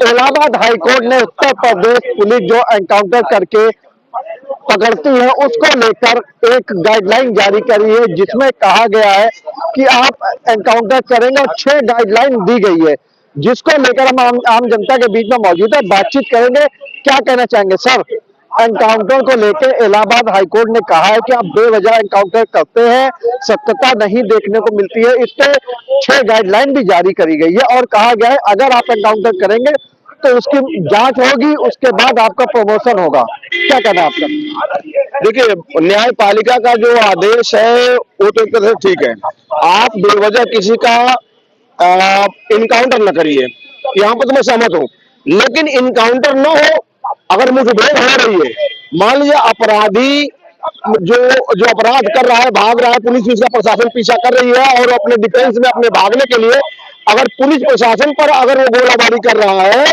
Allahabad high court ने Uttar Pradesh police जो encounter करके पकड़ती है उसको लेकर एक गाइडलाइन जारी करी है, जिसमें कहा गया है कि आप एनकाउंटर करेंगे और 6 गाइडलाइन दी गई है, जिसको लेकर हम आम जनता के बीच में मौजूद है, बातचीत करेंगे। क्या कहना चाहेंगे सर? एनकाउंटर को लेकर इलाहाबाद हाईकोर्ट ने कहा है कि आप बेवजह एनकाउंटर करते हैं, सत्यता नहीं देखने को मिलती है, इस पे 6 गाइडलाइन भी जारी करी गई है और कहा गया है अगर आप एनकाउंटर करेंगे तो उसकी जांच होगी, उसके बाद आपका प्रमोशन होगा। क्या कहना है आपका? देखिए, न्यायपालिका का जो आदेश है वो तो एक तरह से ठीक है। आप बेवजह किसी का इनकाउंटर न करिए, यहाँ पर तो मैं सहमत हूँ, लेकिन इनकाउंटर न हो, अगर मुठभेड़ हो रही है, मान लीजिए अपराधी जो जो अपराध कर रहा है, भाग रहा है, पुलिस उसका प्रशासन पीछा कर रही है और अपने डिफेंस में अपने भागने के लिए अगर पुलिस प्रशासन पर अगर वो गोलाबारी कर रहा है,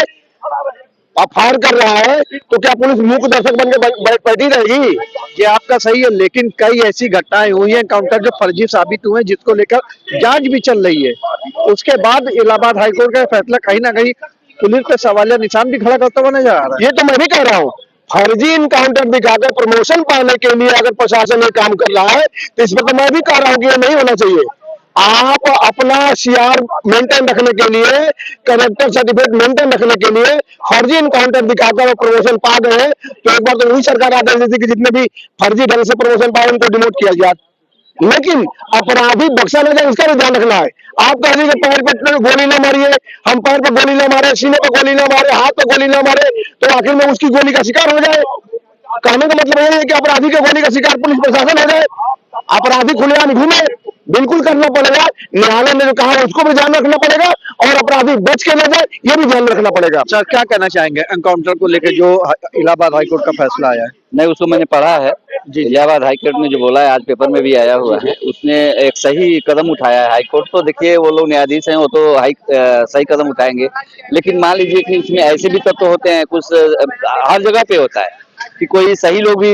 फायर कर रहा है, तो क्या पुलिस मूक दर्शक बन के बैठी रहेगी? ये आपका सही है, लेकिन कई ऐसी घटनाएं हुई हैं एनकाउंटर जो फर्जी साबित हुए हैं, जिसको लेकर जांच भी चल रही है। उसके बाद इलाहाबाद हाईकोर्ट का फैसला कहीं ना कहीं पुलिस पे सवालिया निशान भी खड़ा करता हुआ नजर आ रहा है। ये तो मैं भी कह रहा हूँ, फर्जी इनकाउंटर दिखाकर प्रमोशन पाने के लिए अगर प्रशासन ये काम कर रहा है, तो इस पर तो मैं भी कह रहा हूँ कि ये नहीं होना चाहिए। आप अपना सीआर मेंटेन रखने के लिए, करेक्टर सर्टिफिकेट मेंटेन रखने के लिए फर्जी इनकाउंटर दिखाकर प्रमोशन पा गए, तो एक बार तो वही सरकार आदेश देती कि जितने भी फर्जी ढंग से प्रमोशन पाए उनको डिमोट किया जाए, लेकिन अपराधी बख्शा न जाए, इसका भी ध्यान रखना है। आप कह दीजिए पैर पे गोली न मारिए, हम पैर पे गोली न मारे, सीने पे गोली न मारे, हाथ पे गोली न मारे, तो आखिर में उसकी गोली का शिकार हो जाए। कहने का मतलब यह है कि अपराधी के गोली का शिकार पुलिस प्रशासन हो जाए, अपराधी खुलेआम घूमे, बिल्कुल करना पड़ेगा। न्यायालय ने जो कहा उसको भी ध्यान रखना पड़ेगा और अपराधी बच के न जाए, ये भी ध्यान रखना पड़ेगा। सर क्या कहना चाहेंगे एनकाउंटर को लेकर जो इलाहाबाद हाईकोर्ट का फैसला आया है? नहीं, उसको मैंने पढ़ा है। इलाहाबाद हाईकोर्ट ने जो बोला है, आज पेपर में भी आया हुआ है, उसने एक सही कदम उठाया है। हाईकोर्ट तो देखिए वो लोग न्यायाधीश हैं, वो तो सही कदम उठाएंगे, लेकिन मान लीजिए कि इसमें ऐसे भी तत्व होते हैं, कुछ हर जगह पे होता है कि कोई सही लोग भी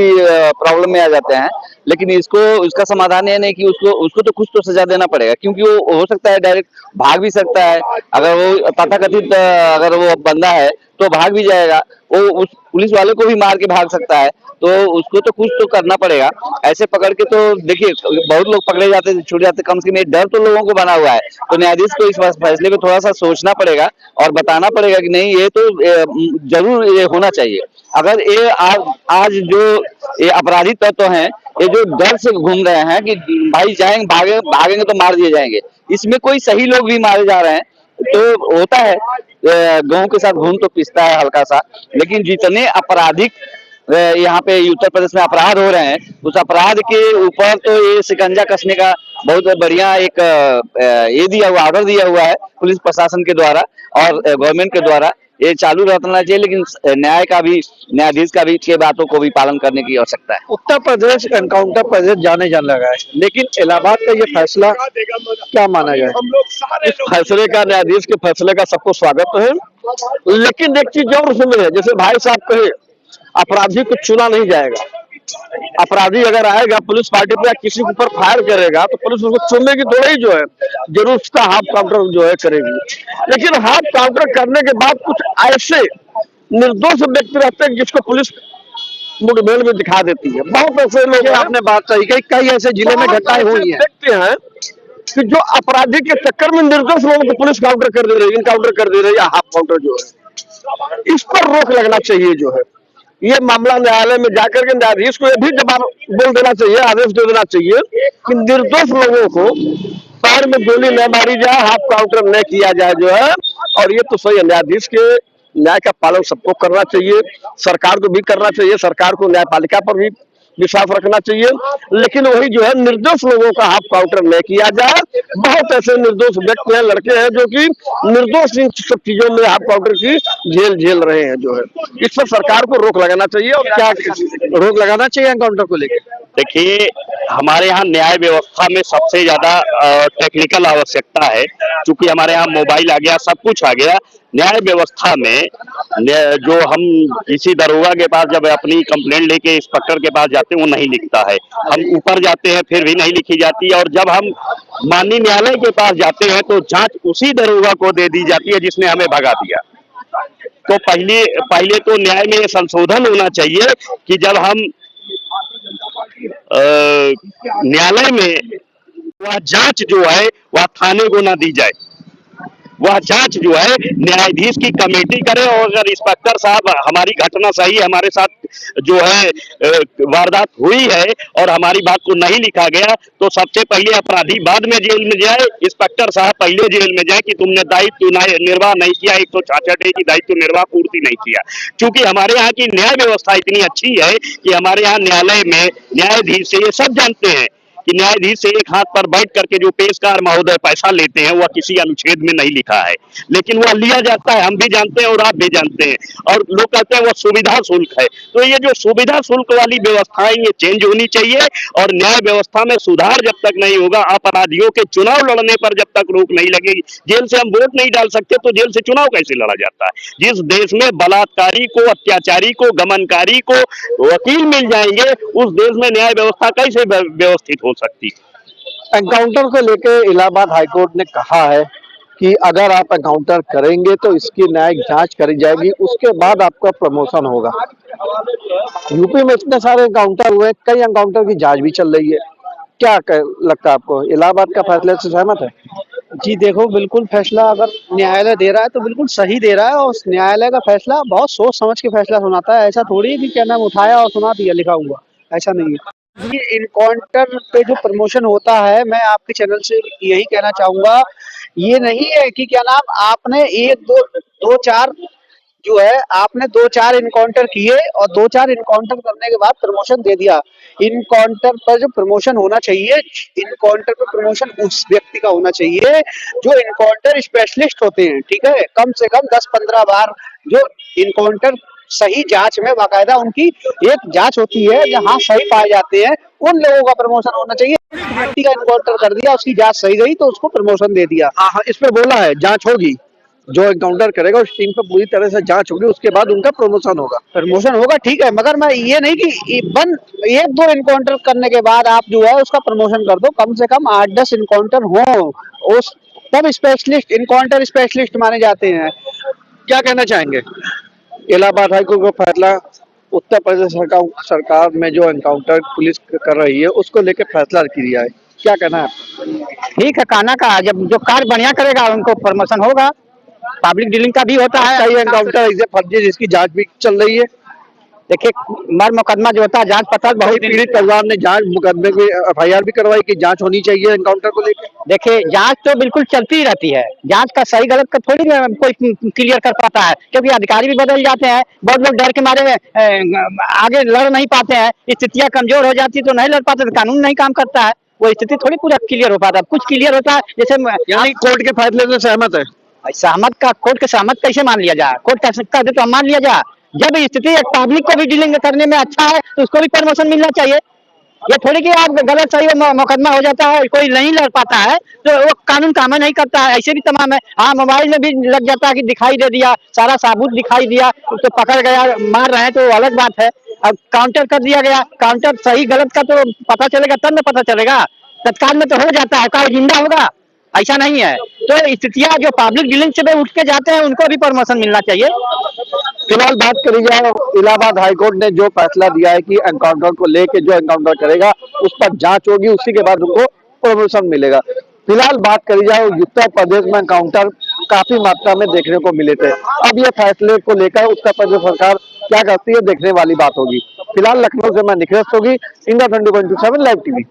प्रॉब्लम में आ जाते हैं, लेकिन इसका समाधान ये नहीं कि उसको तो कुछ तो सजा देना पड़ेगा, क्योंकि वो हो सकता है डायरेक्ट भाग भी सकता है। अगर वो तथाकथित अगर वो बंदा है तो भाग भी जाएगा, वो उस पुलिस वाले को भी मार के भाग सकता है, तो उसको तो कुछ तो करना पड़ेगा। ऐसे पकड़ के तो देखिए बहुत लोग पकड़े जाते हैं, छूट जाते, कम से कम ये डर तो लोगों को बना हुआ है। तो न्यायाधीश को इस फैसले पे थोड़ा सा सोचना पड़ेगा और बताना पड़ेगा कि नहीं, ये तो जरूर ये होना चाहिए। अगर ये आज जो ये अपराधी तत्व हैं, ये जो डर से घूम रहे हैं कि भाई भागेंगे तो मार दिए जाएंगे, इसमें कोई सही लोग भी मारे जा रहे हैं, तो होता है गेहूं के साथ घून तो पिसता है हल्का सा। लेकिन जितने आपराधिक यहाँ पे उत्तर प्रदेश में अपराध हो रहे हैं, उस अपराध के ऊपर तो ये शिकंजा कसने का बहुत बढ़िया एक ये दिया हुआ, ऑर्डर दिया हुआ है पुलिस प्रशासन के द्वारा और गवर्नमेंट के द्वारा। ये चालू रहना चाहिए, लेकिन न्यायाधीश का भी के बातों को भी पालन करने की आवश्यकता है। उत्तर प्रदेश एनकाउंटर प्रदेश जाने लगा है, लेकिन इलाहाबाद का ये फैसला क्या माना जाए? इस फैसले का, न्यायाधीश के फैसले का सबको स्वागत तो है, लेकिन एक चीज और उसमें है, जैसे भाई साहब कहे अपराधी को चुना नहीं जाएगा। अपराधी अगर आएगा पुलिस पार्टी पे या किसी के ऊपर फायर करेगा तो पुलिस उसको चुनेगी थोड़ा ही, जो है जरूर उसका हाफ काउंटर जो है करेगी। लेकिन हाफ काउंटर करने के बाद कुछ ऐसे निर्दोष व्यक्ति रहते हैं जिसको पुलिस मुठभेड़ में दिखा देती है। बहुत ऐसे लोग, आपने बात सही कही, कई ऐसे जिले में घटनाएं हुई हैं, देखते हैं कि जो अपराधी के चक्कर में निर्दोष लोगों को पुलिस काउंटर कर दे रही है, इनकाउंटर कर दे रही है, हाफ काउंटर जो है, इस पर रोक लगना चाहिए। जो है ये मामला न्यायालय में जाकर के न्यायाधीश को ये भी जवाब बोल देना चाहिए, आदेश दे देना चाहिए कि निर्दोष लोगों को पैर में गोली न मारी जाए, हाफ काउंटर न किया जाए जो है। और ये तो सही है, न्यायाधीश के न्याय का पालन सबको करना चाहिए, सरकार को भी करना चाहिए, सरकार को न्यायपालिका पर भी विश्वास रखना चाहिए, लेकिन वही जो है निर्दोष लोगों का हाफ काउंटर न किया जाए। बहुत ऐसे निर्दोष व्यक्ति हैं, लड़के हैं जो कि निर्दोष इन सब चीजों में हाफ काउंटर की झेल रहे हैं। जो है इस पर सरकार को रोक लगाना चाहिए। और क्या रोक लगाना चाहिए एनकाउंटर को लेकर? देखिए, हमारे यहाँ न्याय व्यवस्था में सबसे ज्यादा टेक्निकल आवश्यकता है। चूंकि हमारे यहाँ मोबाइल आ गया, सब कुछ आ गया। न्याय व्यवस्था में जो हम किसी दरोगा के पास जब अपनी कंप्लेंट लेके इंस्पेक्टर के पास जाते हैं, वो नहीं लिखता है। हम ऊपर जाते हैं, फिर भी नहीं लिखी जाती है। और जब हम माननीय न्यायालय के पास जाते हैं, तो जांच उसी दरोगा को दे दी जाती है जिसने हमें भगा दिया। तो पहले पहले तो न्याय में ये संशोधन होना चाहिए कि जब हम न्यायालय में वह जांच जो है वह थाने को ना दी जाए, वह जांच जो है न्यायाधीश की कमेटी करे। और अगर इंस्पेक्टर साहब हमारी घटना सही हमारे साथ जो है वारदात हुई है और हमारी बात को नहीं लिखा गया, तो सबसे पहले अपराधी बाद में जेल में जाए, इंस्पेक्टर साहब पहले जेल में जाए कि तुमने दायित्व निर्वाह नहीं किया। 166 की दायित्व निर्वाह पूर्ति नहीं किया। क्योंकि हमारे यहाँ की न्याय व्यवस्था इतनी अच्छी है कि हमारे यहाँ न्यायालय में न्यायाधीश से ये सब जानते हैं कि न्यायाधीश से एक हाथ पर बैठ करके जो पेशकार महोदय पैसा लेते हैं वह किसी अनुच्छेद में नहीं लिखा है, लेकिन वह लिया जाता है। हम भी जानते हैं और आप भी जानते हैं। और लोग कहते हैं वह सुविधा शुल्क है। तो ये जो सुविधा शुल्क वाली व्यवस्थाएं ये चेंज होनी चाहिए। और न्याय व्यवस्था में सुधार जब तक नहीं होगा, अपराधियों के चुनाव लड़ने पर जब तक रोक नहीं लगेगी, जेल से हम वोट नहीं डाल सकते तो जेल से चुनाव कैसे लड़ा जाता है। जिस देश में बलात्कारी को, अत्याचारी को, गमनकारी को वकील मिल जाएंगे, उस देश में न्याय व्यवस्था कैसे व्यवस्थित हो सकती है। एनकाउंटर को लेकर इलाहाबाद हाईकोर्ट ने कहा है कि अगर आप एनकाउंटर करेंगे तो इसकी न्यायिक जांच करी जाएगी, उसके बाद आपका प्रमोशन होगा। यूपी में इतने सारे एनकाउंटर हुए, कई एनकाउंटर की जांच भी चल रही है। क्या लगता है आपको, इलाहाबाद का फैसले से सहमत है? जी देखो, बिल्कुल फैसला अगर न्यायालय दे रहा है तो बिल्कुल सही दे रहा है। और न्यायालय का फैसला बहुत सोच समझ के फैसला सुनाता है। ऐसा थोड़ी है कि क्या नाम उठाया और सुना दिया लिखा हुआ, ऐसा नहीं है। ये इनकाउंटर पे जो प्रमोशन होता है, मैं आपके चैनल से यही कहना चाहूंगा, ये नहीं है कि क्या नाम आपने एक दो दो चार जो है आपने 2-4 इनकाउंटर किए और 2-4 इनकाउंटर करने के बाद प्रमोशन दे दिया। इनकाउंटर पर जो प्रमोशन होना चाहिए, इनकाउंटर पर प्रमोशन उस व्यक्ति का होना चाहिए जो इनकाउंटर स्पेशलिस्ट होते हैं। ठीक है, कम से कम 10-15 बार जो इनकाउंटर सही जांच में बाकायदा उनकी एक जांच होती है जहां सही पाए जाते हैं, उन लोगों का प्रमोशन होना चाहिए। व्यक्ति का इनकाउंटर कर दिया, उसकी जांच सही गई तो उसको प्रमोशन दे दिया। हाँ, इसमें बोला है जांच होगी, जो एनकाउंटर करेगा उस टीम पर पूरी तरह से जांच होगी, उसके बाद उनका प्रमोशन होगा। प्रमोशन होगा, ठीक है, मगर मैं ये नहीं कि एक दो इनकाउंटर करने के बाद आप जो है उसका प्रमोशन कर दो। कम से कम 8-10 इनकाउंटर हो, उस तब स्पेशलिस्ट इनकाउंटर स्पेशलिस्ट माने जाते हैं। क्या कहना चाहेंगे, इलाहाबाद हाईकोर्ट का फैसला, उत्तर प्रदेश सरकार में जो एनकाउंटर पुलिस कर रही है उसको लेकर फैसला किया है, क्या कहना है? ठीक है, कहना का जब जो कार्य बढ़िया करेगा उनको प्रमोशन होगा। पब्लिक डीलिंग का भी होता है। कई एनकाउंटर ऐसे फर्जी जिसकी जांच भी चल रही है। देखिए, मर मुकदमा जो होता है जांच पड़ताल बहुत पीड़ित परिवार ने जांच मुकदमे की FIR भी करवाई कि जांच होनी चाहिए एनकाउंटर को लेकर। देखिए, जांच तो बिल्कुल चलती ही रहती है। जांच का सही गलत का थोड़ी कोई क्लियर कर पाता है, क्योंकि अधिकारी भी बदल जाते हैं। बहुत लोग डर के मारे आगे लड़ नहीं पाते हैं। स्थितियां कमजोर हो जाती तो नहीं लड़ पाते, तो कानून नहीं काम करता है। वो स्थिति थोड़ी पूरा क्लियर हो पाता है, कुछ क्लियर होता है। जैसे यानी कोर्ट के फैसले से सहमत है? सहमत का कोर्ट के सहमत कैसे मान लिया जाए? कोर्ट का दे तो हम मान लिया जाए। जब स्थिति एक पब्लिक को भी डीलिंग करने में अच्छा है तो उसको भी प्रमोशन मिलना चाहिए। ये थोड़ी कि आप गलत सही मुकदमा हो जाता है, कोई नहीं लड़ पाता है तो वो कानून काम नहीं करता है। ऐसे भी तमाम है। हाँ, मोबाइल में भी लग जाता है कि दिखाई दे दिया, सारा सबूत दिखाई दिया तो पकड़ गया, मार रहे हैं तो अलग बात है। अब काउंटर कर दिया गया, काउंटर सही गलत का तो पता चलेगा तब न पता चलेगा। तत्काल में तो हो जाता है, का जिंदा होगा, ऐसा नहीं है। तो स्थितियां जो पब्लिक डीलिंग से उठ के जाते हैं उनको भी प्रमोशन मिलना चाहिए। फिलहाल बात करी जाए, इलाहाबाद हाईकोर्ट ने जो फैसला दिया है कि एनकाउंटर को लेके जो एनकाउंटर करेगा उस पर जांच होगी, उसी के बाद उनको प्रमोशन मिलेगा। फिलहाल बात करी जाए, उत्तर प्रदेश में एनकाउंटर काफी मात्रा में देखने को मिले थे। अब ये फैसले को लेकर उत्तर प्रदेश सरकार क्या करती है देखने वाली बात होगी। फिलहाल लखनऊ से मैं निखिल सोगी, इंडिया 20.7 लाइव टीवी।